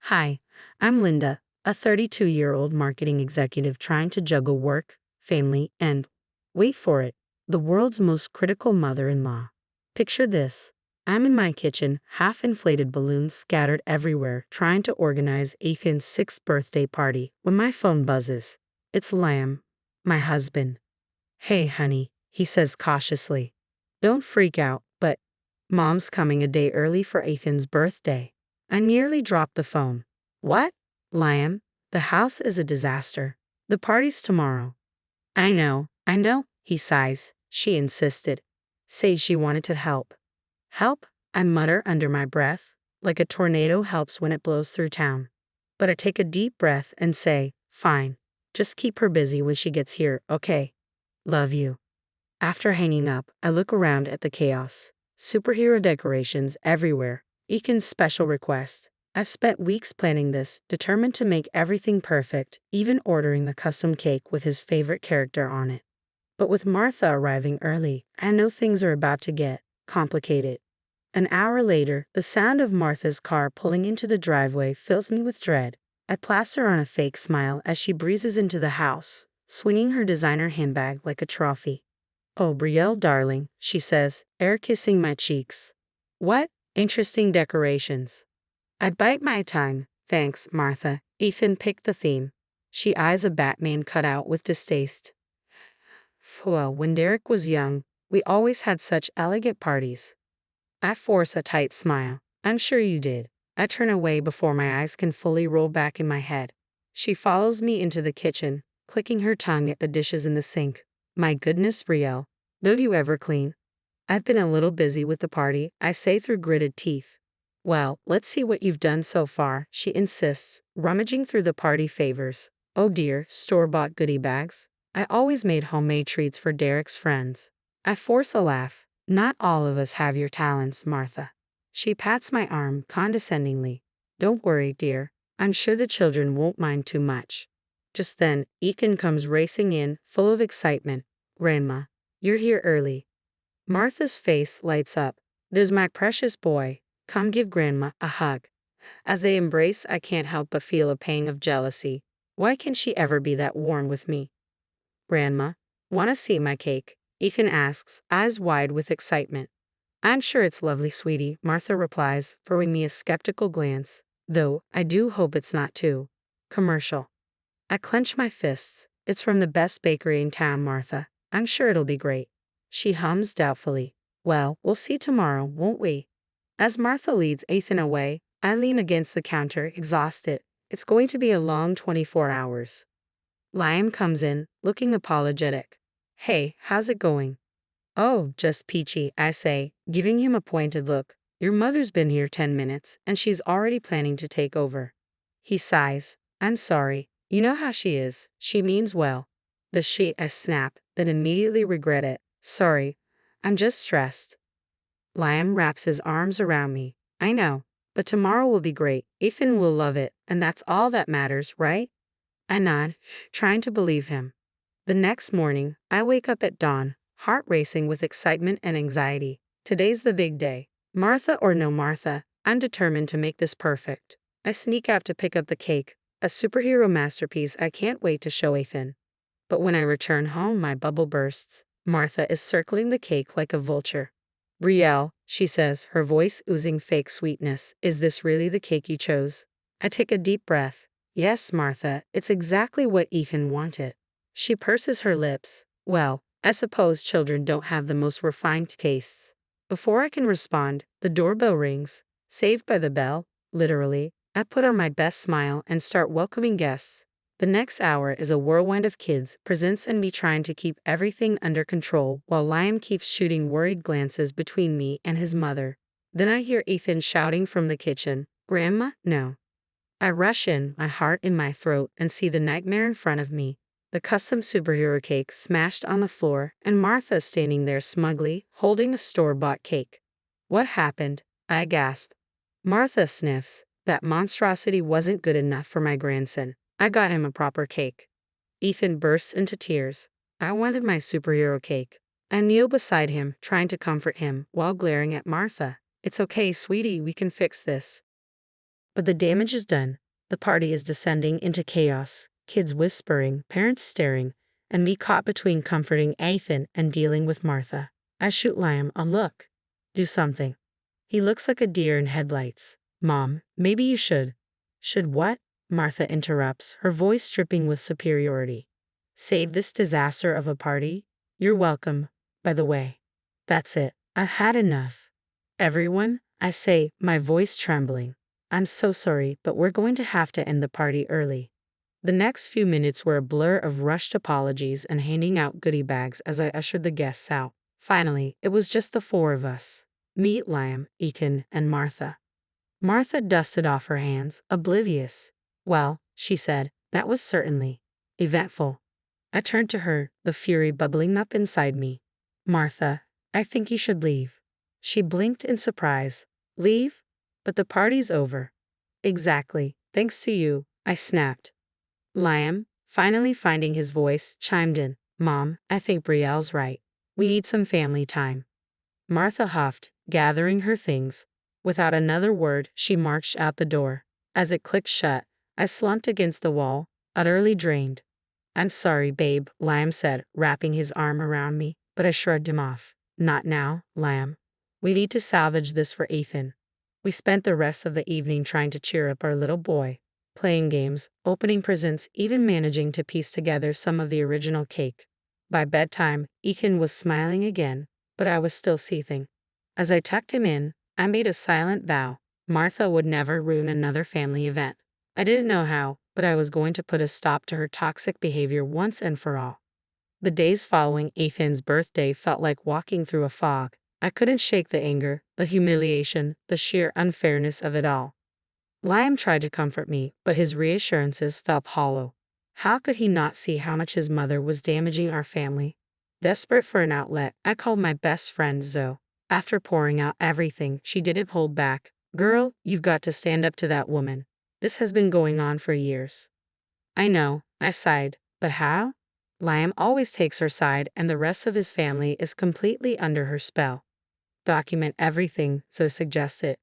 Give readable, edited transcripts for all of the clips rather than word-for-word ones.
Hi, I'm Linda, a 32-year-old marketing executive trying to juggle work, family, and, wait for it, the world's most critical mother-in-law. Picture this. I'm in my kitchen, half-inflated balloons scattered everywhere, trying to organize Ethan's 6th birthday party when my phone buzzes. It's Liam, my husband. Hey, honey, he says cautiously. Don't freak out, but Mom's coming a day early for Ethan's birthday. I nearly dropped the phone. What? Liam, the house is a disaster. The party's tomorrow. I know, he sighs. She insisted. Said she wanted to help. Help? I mutter under my breath, like a tornado helps when it blows through town. But I take a deep breath and say, fine. Just keep her busy when she gets here, okay? Love you. After hanging up, I look around at the chaos. Superhero decorations everywhere. Eakin's special request. I've spent weeks planning this, determined to make everything perfect, even ordering the custom cake with his favorite character on it. But with Martha arriving early, I know things are about to get complicated. An hour later, the sound of Martha's car pulling into the driveway fills me with dread. I plaster on a fake smile as she breezes into the house, swinging her designer handbag like a trophy. Oh, Brielle, darling, she says, air kissing my cheeks. What interesting decorations. I bite my tongue. Thanks, Martha. Ethan picked the theme. She eyes a Batman cutout with distaste. Well, when Derek was young, we always had such elegant parties. I force a tight smile. I'm sure you did. I turn away before my eyes can fully roll back in my head. She follows me into the kitchen, clicking her tongue at the dishes in the sink. My goodness, Brielle, don't you ever clean? I've been a little busy with the party, I say through gritted teeth. Well, let's see what you've done so far, she insists, rummaging through the party favors. Oh dear, store-bought goodie bags. I always made homemade treats for Derek's friends. I force a laugh. Not all of us have your talents, Martha. She pats my arm condescendingly. Don't worry, dear. I'm sure the children won't mind too much. Just then, Eakin comes racing in, full of excitement. Grandma, you're here early. Martha's face lights up. There's my precious boy. Come give Grandma a hug. As they embrace, I can't help but feel a pang of jealousy. Why can she ever be that warm with me? Grandma, wanna see my cake? Ethan asks, eyes wide with excitement. I'm sure it's lovely, sweetie, Martha replies, throwing me a skeptical glance. Though, I do hope it's not too commercial. I clench my fists. It's from the best bakery in town, Martha. I'm sure it'll be great. She hums doubtfully. Well, we'll see tomorrow, won't we? As Martha leads Ethan away, I lean against the counter, exhausted. It's going to be a long 24 hours. Liam comes in, looking apologetic. Hey, how's it going? Oh, just peachy, I say, giving him a pointed look. Your mother's been here 10 minutes, and she's already planning to take over. He sighs. I'm sorry. You know how she is. She means well. The she, I snap, then immediately regret it. Sorry. I'm just stressed. Liam wraps his arms around me. I know, but tomorrow will be great. Ethan will love it, and that's all that matters, right? I nod, trying to believe him. The next morning, I wake up at dawn, heart racing with excitement and anxiety. Today's the big day. Martha or no Martha, I'm determined to make this perfect. I sneak out to pick up the cake, a superhero masterpiece I can't wait to show Ethan. But when I return home, my bubble bursts. Martha is circling the cake like a vulture. Brielle, she says, her voice oozing fake sweetness, is this really the cake you chose? I take a deep breath. Yes, Martha, it's exactly what Ethan wanted. She purses her lips. Well, I suppose children don't have the most refined tastes. Before I can respond, the doorbell rings. Saved by the bell, literally, I put on my best smile and start welcoming guests. The next hour is a whirlwind of kids, presents, and me trying to keep everything under control while Liam keeps shooting worried glances between me and his mother. Then I hear Ethan shouting from the kitchen, Grandma, no. I rush in, my heart in my throat, and see the nightmare in front of me. The custom superhero cake smashed on the floor, and Martha standing there smugly, holding a store-bought cake. What happened? I gasp. Martha sniffs. That monstrosity wasn't good enough for my grandson. I got him a proper cake. Ethan bursts into tears. I wanted my superhero cake. I kneel beside him, trying to comfort him, while glaring at Martha. It's okay, sweetie, we can fix this. But the damage is done. The party is descending into chaos, kids whispering, parents staring, and me caught between comforting Ethan and dealing with Martha. I shoot Liam a look. Do something. He looks like a deer in headlights. Mom, maybe you should. Should what? Martha interrupts, her voice dripping with superiority. Save this disaster of a party? You're welcome, by the way. That's it. I've had enough. Everyone, I say, my voice trembling. I'm so sorry, but we're going to have to end the party early. The next few minutes were a blur of rushed apologies and handing out goodie bags as I ushered the guests out. Finally, it was just the four of us. Me, Liam, Ethan, and Martha. Martha dusted off her hands, oblivious. Well, she said, that was certainly eventful. I turned to her, the fury bubbling up inside me. Martha, I think you should leave. She blinked in surprise. Leave? But the party's over. Exactly, thanks to you, I snapped. Liam, finally finding his voice, chimed in. Mom, I think Brielle's right. We need some family time. Martha huffed, gathering her things. Without another word, she marched out the door. As it clicked shut, I slumped against the wall, utterly drained. I'm sorry, babe, Liam said, wrapping his arm around me, but I shrugged him off. Not now, Liam. We need to salvage this for Ethan. We spent the rest of the evening trying to cheer up our little boy, playing games, opening presents, even managing to piece together some of the original cake. By bedtime, Ethan was smiling again, but I was still seething. As I tucked him in, I made a silent vow. Martha would never ruin another family event. I didn't know how, but I was going to put a stop to her toxic behavior once and for all. The days following Ethan's birthday felt like walking through a fog. I couldn't shake the anger, the humiliation, the sheer unfairness of it all. Liam tried to comfort me, but his reassurances felt hollow. How could he not see how much his mother was damaging our family? Desperate for an outlet, I called my best friend Zoe. After pouring out everything, she didn't hold back. Girl, you've got to stand up to that woman. This has been going on for years. I know, I sighed, but how? Liam always takes her side and the rest of his family is completely under her spell. Document everything, Zoe suggested.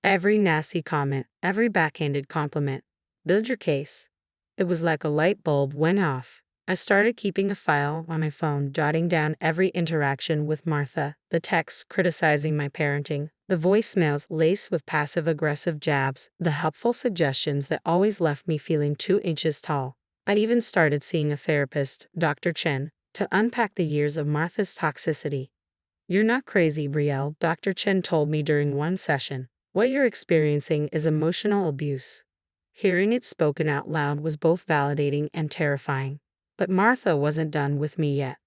Every nasty comment, every backhanded compliment. Build your case. It was like a light bulb went off. I started keeping a file on my phone, jotting down every interaction with Martha, the texts criticizing my parenting, the voicemails laced with passive-aggressive jabs, the helpful suggestions that always left me feeling 2 inches tall. I even started seeing a therapist, Dr. Chen, to unpack the years of Martha's toxicity. You're not crazy, Brielle, Dr. Chen told me during one session. What you're experiencing is emotional abuse. Hearing it spoken out loud was both validating and terrifying. But Martha wasn't done with me yet.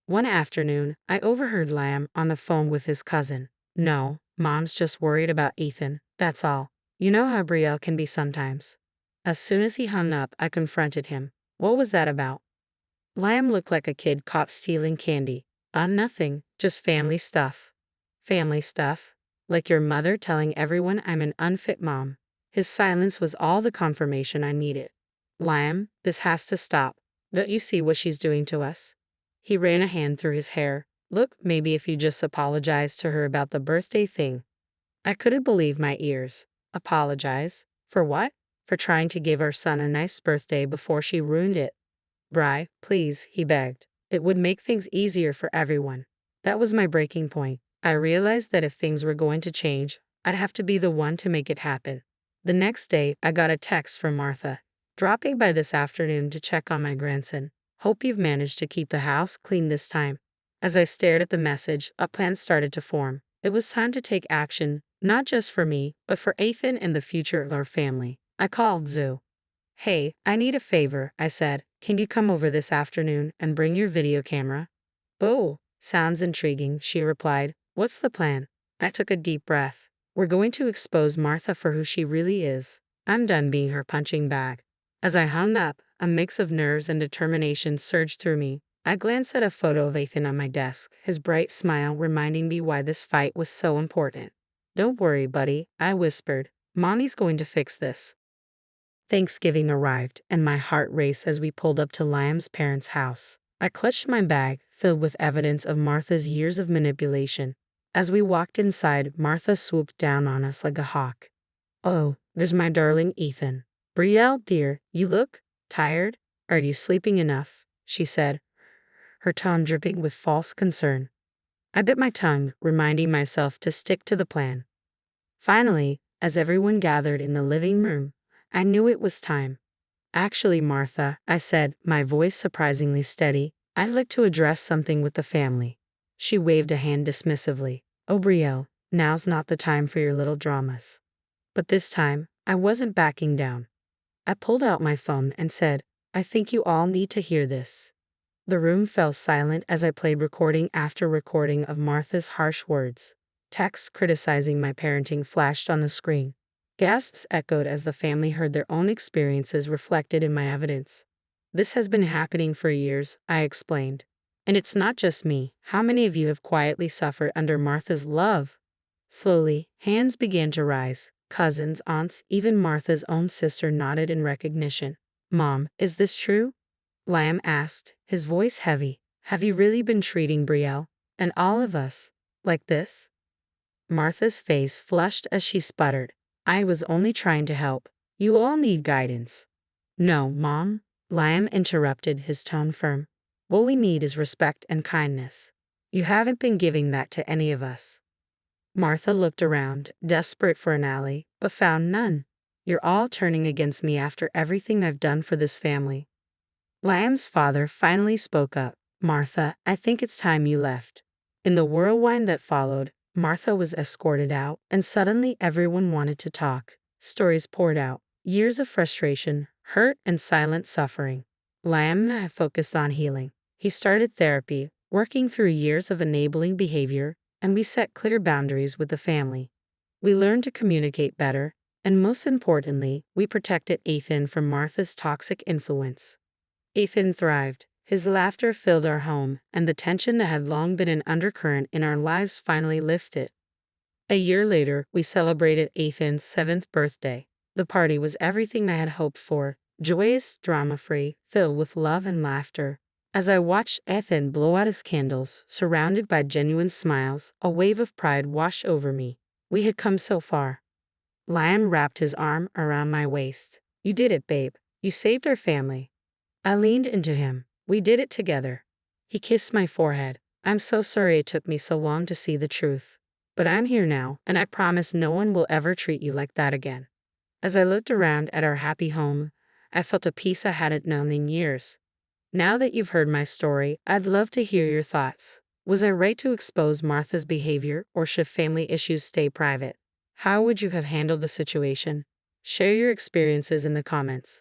One afternoon, I overheard Liam on the phone with his cousin. No, Mom's just worried about Ethan, that's all. You know how Brielle can be sometimes. As soon as he hung up, I confronted him. What was that about? Liam looked like a kid caught stealing candy. Nothing, just family stuff. Family stuff? Like your mother telling everyone I'm an unfit mom. His silence was all the confirmation I needed. Liam, this has to stop. Don't you see what she's doing to us? He ran a hand through his hair. Look, maybe if you just apologize to her about the birthday thing. I couldn't believe my ears. Apologize? For what? For trying to give our son a nice birthday before she ruined it. Bri, please, he begged. It would make things easier for everyone. That was my breaking point. I realized that if things were going to change, I'd have to be the one to make it happen. The next day, I got a text from Martha. Dropping by this afternoon to check on my grandson. Hope you've managed to keep the house clean this time. As I stared at the message, a plan started to form. It was time to take action, not just for me, but for Ethan and the future of our family. I called Zoe. Hey, I need a favor, I said. Can you come over this afternoon and bring your video camera? Oh, sounds intriguing, she replied. What's the plan? I took a deep breath. We're going to expose Martha for who she really is. I'm done being her punching bag. As I hung up, a mix of nerves and determination surged through me. I glanced at a photo of Ethan on my desk, his bright smile reminding me why this fight was so important. Don't worry, buddy, I whispered. Mommy's going to fix this. Thanksgiving arrived, and my heart raced as we pulled up to Liam's parents' house. I clutched my bag, filled with evidence of Martha's years of manipulation. As we walked inside, Martha swooped down on us like a hawk. Oh, There's my darling Ethan. Brielle, dear, you look tired. Are you sleeping enough? She said, her tone dripping with false concern. I bit my tongue, reminding myself to stick to the plan. Finally, as everyone gathered in the living room, I knew it was time. Actually, Martha, I said, my voice surprisingly steady, I'd like to address something with the family. She waved a hand dismissively. Oh, Brielle, now's not the time for your little dramas. But this time, I wasn't backing down. I pulled out my phone and said, I think you all need to hear this. The room fell silent as I played recording after recording of Martha's harsh words. Texts criticizing my parenting flashed on the screen. Gasps echoed as the family heard their own experiences reflected in my evidence. This has been happening for years, I explained. And it's not just me. How many of you have quietly suffered under Martha's love? Slowly, hands began to rise. Cousins, aunts, even Martha's own sister nodded in recognition. Mom, is this true? Liam asked, his voice heavy. Have you really been treating Brielle, and all of us, like this? Martha's face flushed as she sputtered. I was only trying to help. You all need guidance. No, Mom, Liam interrupted, his tone firm. What we need is respect and kindness. You haven't been giving that to any of us. Martha looked around, desperate for an ally, but found none. You're all turning against me after everything I've done for this family. Liam's father finally spoke up. Martha, I think it's time you left. In the whirlwind that followed, Martha was escorted out, and suddenly everyone wanted to talk. Stories poured out. Years of frustration, hurt, and silent suffering. Liam focused on healing. He started therapy, working through years of enabling behavior, and we set clear boundaries with the family. We learned to communicate better, and most importantly, we protected Ethan from Martha's toxic influence. Ethan thrived. His laughter filled our home, and the tension that had long been an undercurrent in our lives finally lifted. A year later, we celebrated Ethan's 7th birthday. The party was everything I had hoped for, joyous, drama-free, filled with love and laughter. As I watched Ethan blow out his candles, surrounded by genuine smiles, a wave of pride washed over me. We had come so far. Liam wrapped his arm around my waist. You did it, babe. You saved our family. I leaned into him. We did it together. He kissed my forehead. I'm so sorry it took me so long to see the truth. But I'm here now, and I promise no one will ever treat you like that again. As I looked around at our happy home, I felt a peace I hadn't known in years. Now that you've heard my story, I'd love to hear your thoughts. Was I right to expose Martha's behavior, or should family issues stay private? How would you have handled the situation? Share your experiences in the comments.